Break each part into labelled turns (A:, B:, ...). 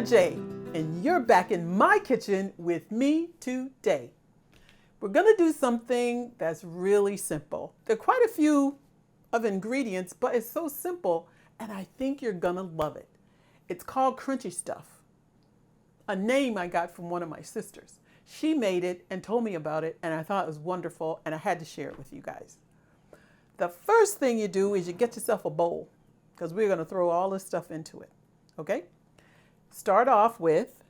A: J, and you're back in my kitchen with me today. We're gonna do something that's really simple. There are quite a few of ingredients, but it's so simple, and I think you're gonna love it. It's called crunchy stuff, a name I got from one of my sisters. She made it and told me about it, and I thought it was wonderful, and I had to share it with you guys. The first thing you do is you get yourself a bowl, because we're gonna throw all this stuff into it, okay? Start off with,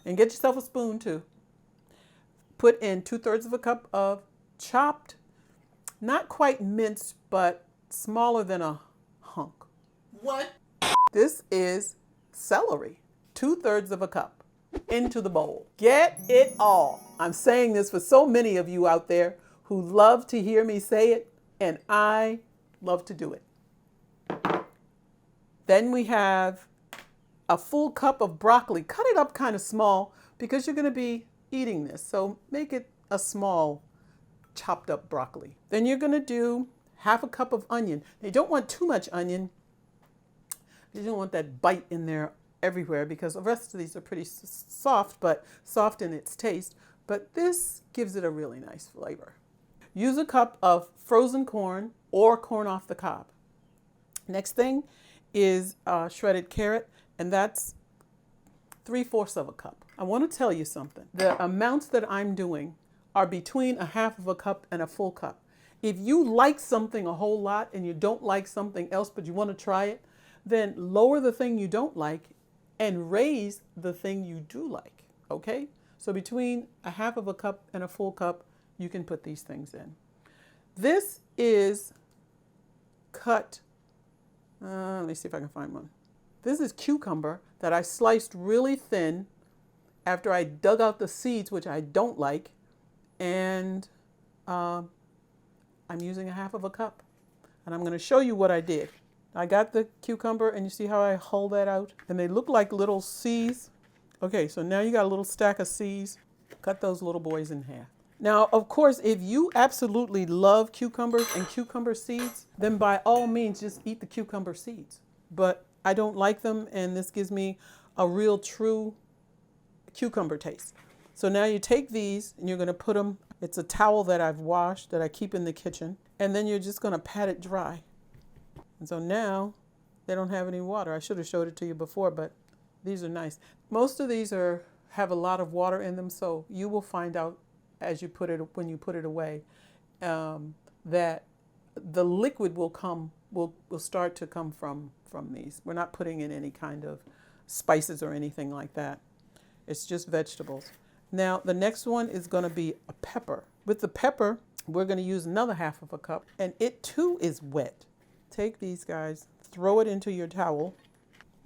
A: and get yourself a spoon too. Put in 2/3 of a cup of chopped, not quite minced, but smaller than a hunk.
B: What?
A: This is celery, 2/3 of a cup into the bowl. Get it all. I'm saying this for so many of you out there who love to hear me say it, and I love to do it. Then we have a full cup of broccoli. Cut it up kind of small because you're going to be eating this. So make it a small chopped up broccoli. Then you're going to do 1/2 cup of onion. Now, you don't want too much onion. You don't want that bite in there everywhere because the rest of these are pretty soft, but soft in its taste. But this gives it a really nice flavor. Use a cup of frozen corn or corn off the cob. Next thing is shredded carrot, and that's 3/4 of a cup. I want to tell you something. The amounts that I'm doing are between 1/2 cup and a full cup. If you like something a whole lot and you don't like something else, but you want to try it, then lower the thing you don't like and raise the thing you do like, okay? So between 1/2 cup and a full cup, you can put these things in. This is cut, let me see if I can find one. This is cucumber that I sliced really thin after I dug out the seeds, which I don't like, and I'm using 1/2 cup. And I'm going to show you what I did. I got the cucumber, and you see how I hull that out? And they look like little C's. Okay, so now you got a little stack of C's. Cut those little boys in half. Now, of course, if you absolutely love cucumbers and cucumber seeds, then by all means, just eat the cucumber seeds. But I don't like them, and this gives me a real true cucumber taste. So now you take these and you're going to put them, it's a towel that I've washed that I keep in the kitchen, and then you're just going to pat it dry. And so now they don't have any water. I should have showed it to you before, but these are nice. Most of these have a lot of water in them, so you will find out as you put it, when you put it away, that the liquid will start to come from these. We're not putting in any kind of spices or anything like that. It's just vegetables. Now, the next one is going to be a pepper. With the pepper, we're going to use another 1/2 cup, and it too is wet. Take these guys, throw it into your towel,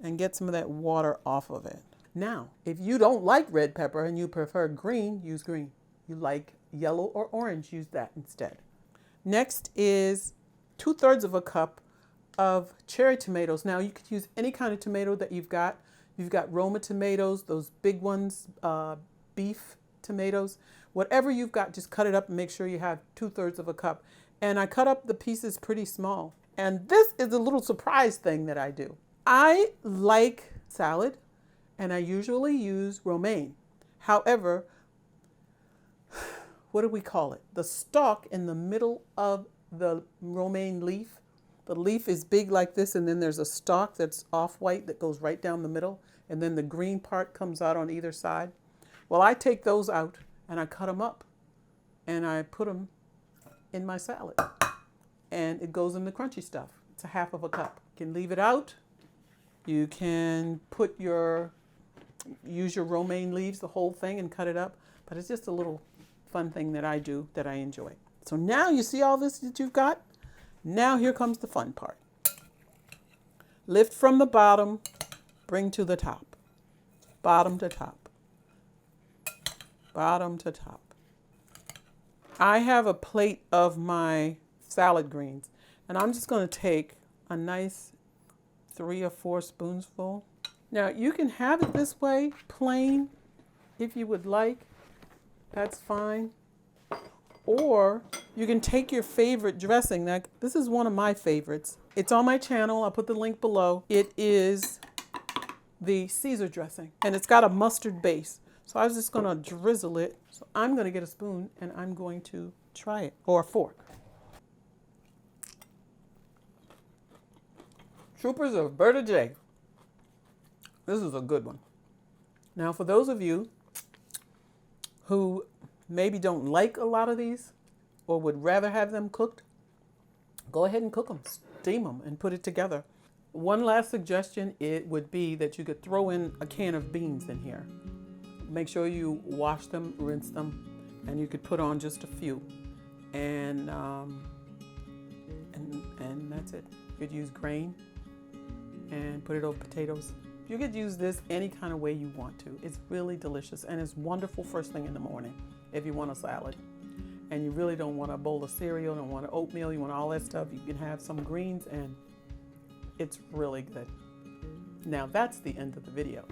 A: and get some of that water off of it. Now, if you don't like red pepper and you prefer green, use green. You like yellow or orange, use that instead. Next is 2/3 of a cup of cherry tomatoes. Now, you could use any kind of tomato that you've got. You've got Roma tomatoes, those big ones, beef tomatoes. Whatever you've got, just cut it up and make sure you have 2/3 of a cup. And I cut up the pieces pretty small. And this is a little surprise thing that I do. I like salad, and I usually use romaine. However, what do we call it? The stalk in the middle of the romaine leaf. The leaf is big like this, and then there's a stalk that's off-white that goes right down the middle, and then the green part comes out on either side. Well, I take those out, and I cut them up, and I put them in my salad, and it goes in the crunchy stuff. It's 1/2 cup. You can leave it out. You can use your romaine leaves, the whole thing, and cut it up, but it's just a little fun thing that I do that I enjoy. So now you see all this that you've got? Now here comes the fun part. Lift from the bottom, bring to the top. Bottom to top. Bottom to top. I have a plate of my salad greens, and I'm just going to take a nice 3 or 4 spoonsful. Now you can have it this way, plain, if you would like. That's fine. Or you can take your favorite dressing. Now, this is one of my favorites. It's on my channel. I'll put the link below. It is the Caesar dressing, and it's got a mustard base. So I was just gonna drizzle it. So I'm gonna get a spoon and I'm going to try it, or a fork. Troopers of Berta J. This is a good one. Now, for those of you who maybe don't like a lot of these or would rather have them cooked, go ahead and cook them, steam them, and put it together. One last suggestion, it would be that you could throw in a can of beans in here. Make sure you wash them, rinse them, and you could put on just a few. And that's it. You could use grain and put it over potatoes. You could use this any kind of way you want to. It's really delicious, and it's wonderful first thing in the morning if you want a salad. And you really don't want a bowl of cereal, don't want oatmeal, you want all that stuff. You can have some greens, and it's really good. Now that's the end of the video.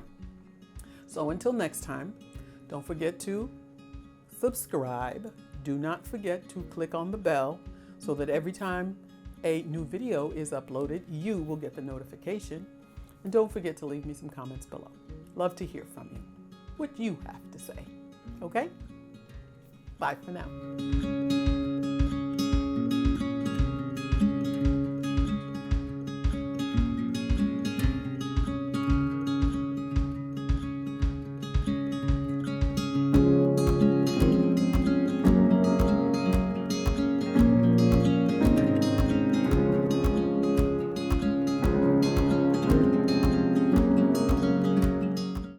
A: So until next time, don't forget to subscribe. Do not forget to click on the bell so that every time a new video is uploaded, you will get the notification. And don't forget to leave me some comments below. Love to hear from you, what you have to say. Okay? Bye for now.